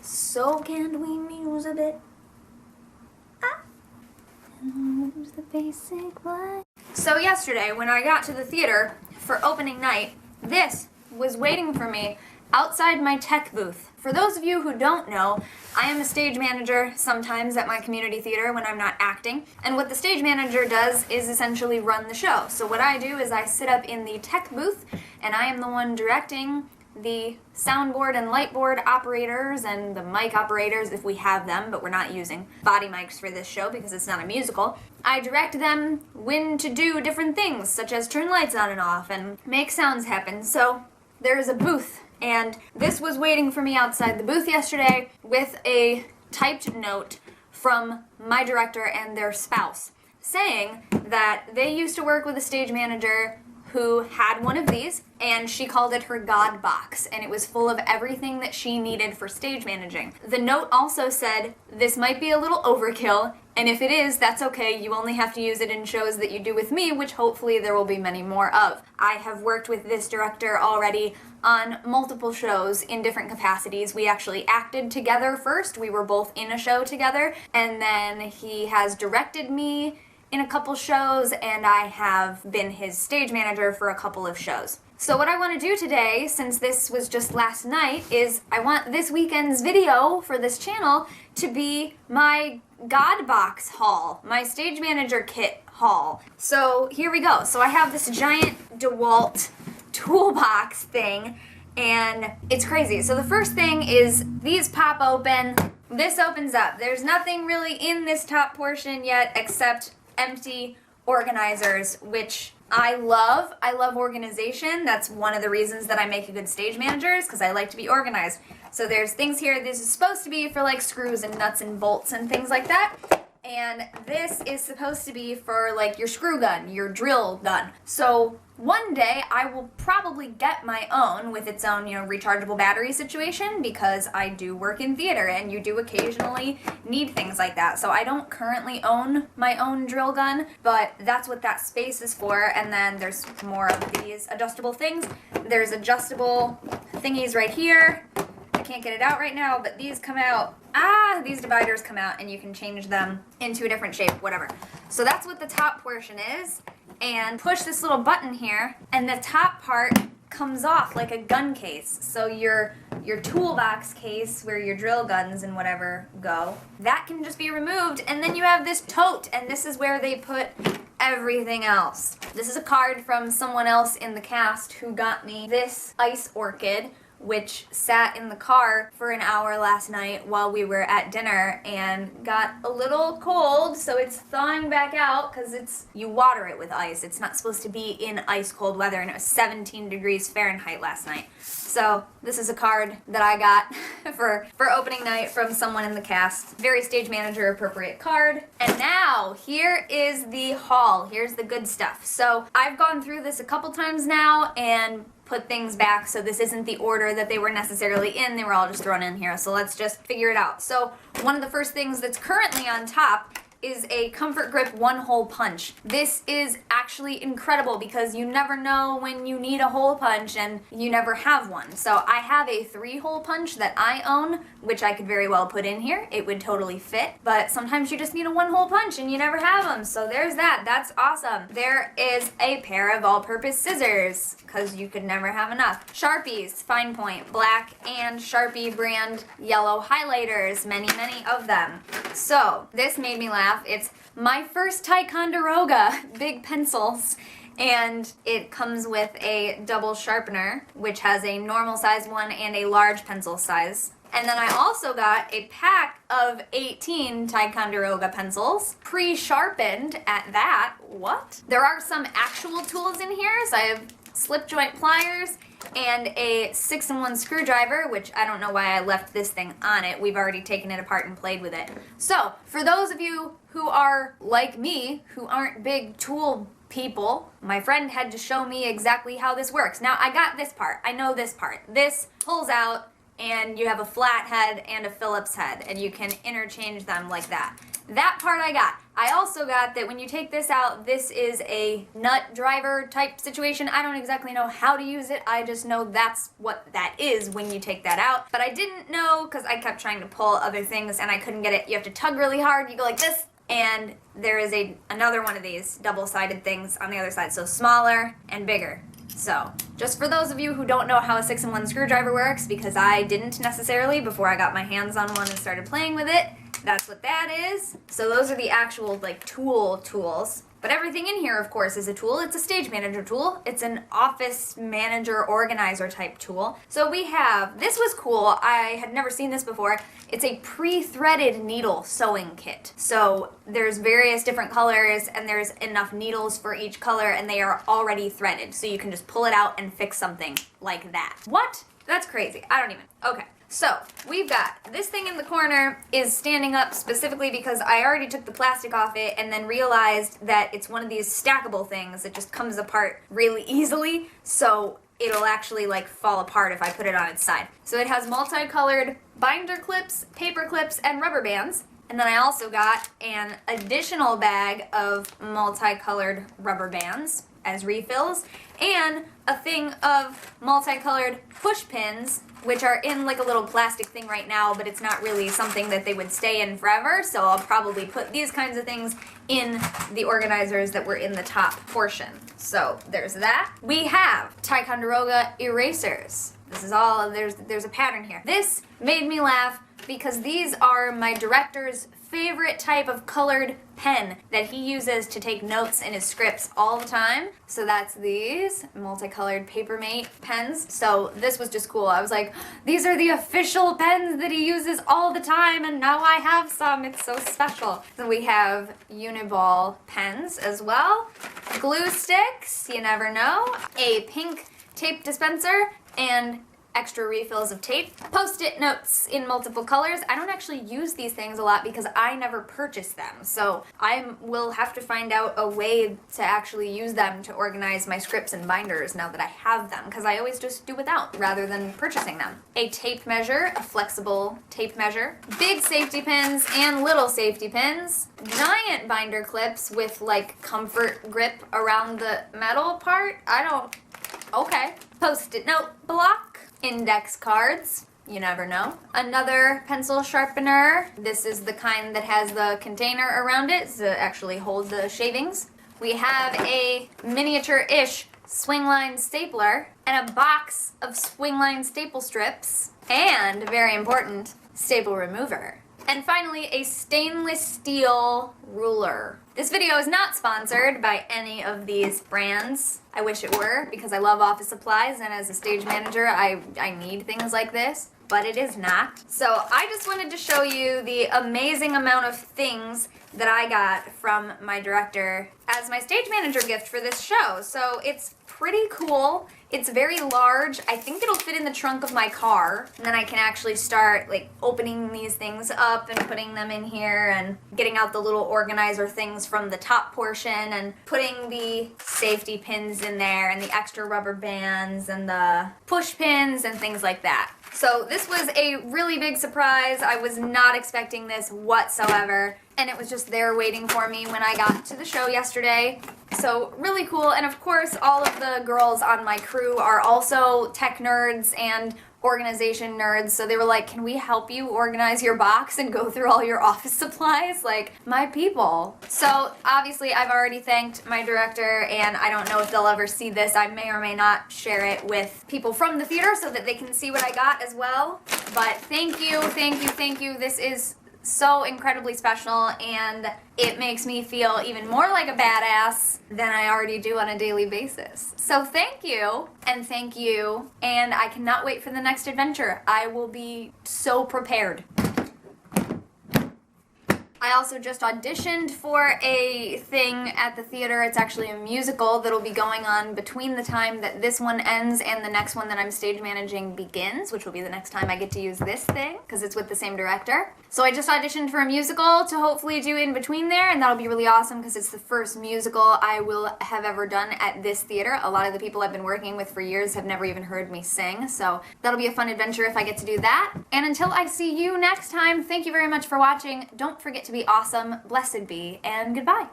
So can we muse a bit? And lose the basic line. So yesterday, when I got to the theater for opening night, this was waiting for me outside my tech booth. For those of you who don't know, I am a stage manager sometimes at my community theater when I'm not acting. And what the stage manager does is essentially run the show. So what I do is I sit up in the tech booth and I am the one directing the soundboard and lightboard operators and the mic operators if we have them, but we're not using body mics for this show because it's not a musical. I direct them when to do different things, such as turn lights on and off and make sounds happen. So there is a booth, and this was waiting for me outside the booth yesterday with a typed note from my director and their spouse saying that they used to work with a stage manager who had one of these, and she called it her God box, and it was full of everything that she needed for stage managing. The note also said, this might be a little overkill, and if it is, that's okay. You only have to use it in shows that you do with me, which hopefully there will be many more of. I have worked with this director already on multiple shows in different capacities. We actually acted together first. We were both in a show together, and then he has directed me in a couple shows, and I have been his stage manager for a couple of shows. So what I want to do today, since this was just last night, is I want this weekend's video for this channel to be my God box haul, my stage manager kit haul. So here we go. So I have this giant DeWalt toolbox thing, and it's crazy. So the first thing is these pop open. This opens up. There's nothing really in this top portion yet except empty organizers, which I love. I love organization. That's one of the reasons that I make a good stage manager, is because I like to be organized. So there's things here. This is supposed to be for like screws and nuts and bolts and things like that. And this is supposed to be for like your screw gun, your drill gun. So one day I will probably get my own with its own, rechargeable battery situation, because I do work in theater and you do occasionally need things like that. So I don't currently own my own drill gun, but that's what that space is for. And then there's more of these adjustable things. There's adjustable thingies right here. I can't get it out right now, but these come out. These dividers come out and you can change them into a different shape, whatever. So that's what the top portion is. And push this little button here, and the top part comes off like a gun case. So your toolbox case where your drill guns and whatever go, that can just be removed, and then you have this tote, and this is where they put everything else. This is a card from someone else in the cast who got me this ice orchid, which sat in the car for an hour last night while we were at dinner and got a little cold, so it's thawing back out because you water it with ice. It's not supposed to be in ice cold weather, and it was 17 degrees Fahrenheit last night. So this is a card that I got for opening night from someone in the cast. Very stage manager appropriate card. And now here is the haul. Here's the good stuff. So I've gone through this a couple times now and put things back, so this isn't the order that they were necessarily in. They were all just thrown in here, so let's just figure it out. So one of the first things that's currently on top is a Comfort Grip one-hole punch. This is actually incredible because you never know when you need a hole punch and you never have one. So I have a 3-hole punch that I own, which I could very well put in here. It would totally fit, but sometimes you just need a 1-hole punch and you never have them. So there's that. That's awesome. There is a pair of all-purpose scissors because you could never have enough. Sharpies, fine point, black and Sharpie brand yellow highlighters, many of them. So this made me laugh. It's my first Ticonderoga big pencils, and it comes with a double sharpener, which has a normal size one and a large pencil size. And then I also got a pack of 18 Ticonderoga pencils, pre-sharpened at that. What? There are some actual tools in here, so I have slip joint pliers and a 6-in-1 screwdriver, which I don't know why I left this thing on it. We've already taken it apart and played with it. So, for those of you who are like me, who aren't big tool people, my friend had to show me exactly how this works. Now, I got this part. I know this part. This pulls out and you have a flat head and a Phillips head, and you can interchange them like that. That part I got. I also got that when you take this out, this is a nut driver type situation. I don't exactly know how to use it. I just know that's what that is when you take that out. But I didn't know because I kept trying to pull other things and I couldn't get it. You have to tug really hard. You go like this. And there is another one of these double-sided things on the other side. So smaller and bigger. So, just for those of you who don't know how a 6-in-1 screwdriver works, because I didn't necessarily before I got my hands on one and started playing with it, that's what that is. So those are the actual, like, tools. But everything in here, of course, is a tool. It's a stage manager tool. It's an office manager organizer type tool. So we have, this was cool. I had never seen this before. It's a pre-threaded needle sewing kit. So there's various different colors and there's enough needles for each color and they are already threaded. So you can just pull it out and fix something like that. What? That's crazy. I don't even. Okay. So, we've got this thing in the corner is standing up specifically because I already took the plastic off it and then realized that it's one of these stackable things that just comes apart really easily, so it'll actually like fall apart if I put it on its side. So it has multicolored binder clips, paper clips, and rubber bands. And then I also got an additional bag of multicolored rubber bands as refills, and a thing of multicolored push pins, which are in like a little plastic thing right now, but it's not really something that they would stay in forever, so I'll probably put these kinds of things in the organizers that were in the top portion. So there's that. We have Ticonderoga erasers. This is all, there's a pattern here. This made me laugh because these are my director's favorite type of colored pen that he uses to take notes in his scripts all the time. So that's these multicolored Papermate pens. So this was just cool. I was like, these are the official pens that he uses all the time and now I have some. It's so special. So we have Uniball pens as well. Glue sticks, you never know. A pink tape dispenser and extra refills of tape. Post-it notes in multiple colors. I don't actually use these things a lot because I never purchase them. So I will have to find out a way to actually use them to organize my scripts and binders now that I have them, because I always just do without rather than purchasing them. A tape measure, a flexible tape measure. Big safety pins and little safety pins. Giant binder clips with like comfort grip around the metal part. Okay. Post-it note block. Index cards, you never know. Another pencil sharpener. This is the kind that has the container around it to actually hold the shavings. We have a miniature-ish swingline stapler and a box of swingline staple strips and, very important, staple remover. And finally, a stainless steel ruler. This video is not sponsored by any of these brands. I wish it were, because I love office supplies, and as a stage manager, I need things like this, but it is not. So I just wanted to show you the amazing amount of things that I got from my director as my stage manager gift for this show. So it's pretty cool. It's very large. I think it'll fit in the trunk of my car. And then I can actually start like opening these things up and putting them in here and getting out the little organizer things from the top portion and putting the safety pins in there and the extra rubber bands and the push pins and things like that. So this was a really big surprise. I was not expecting this whatsoever. And it was just there waiting for me when I got to the show yesterday. So really cool. And of course, all of the girls on my crew are also tech nerds and organization nerds. So they were like, can we help you organize your box and go through all your office supplies? Like, my people. So obviously I've already thanked my director and I don't know if they'll ever see this. I may or may not share it with people from the theater so that they can see what I got as well. But thank you, thank you, thank you. This is so incredibly special and it makes me feel even more like a badass than I already do on a daily basis. So thank you, and I cannot wait for the next adventure. I will be so prepared. I also just auditioned for a thing at the theater. It's actually a musical that'll be going on between the time that this one ends and the next one that I'm stage managing begins, which will be the next time I get to use this thing, because it's with the same director. So I just auditioned for a musical to hopefully do in between there, and that'll be really awesome because it's the first musical I will have ever done at this theater. A lot of the people I've been working with for years have never even heard me sing, so that'll be a fun adventure if I get to do that. And until I see you next time, thank you very much for watching. Don't forget to be awesome, blessed be, and goodbye.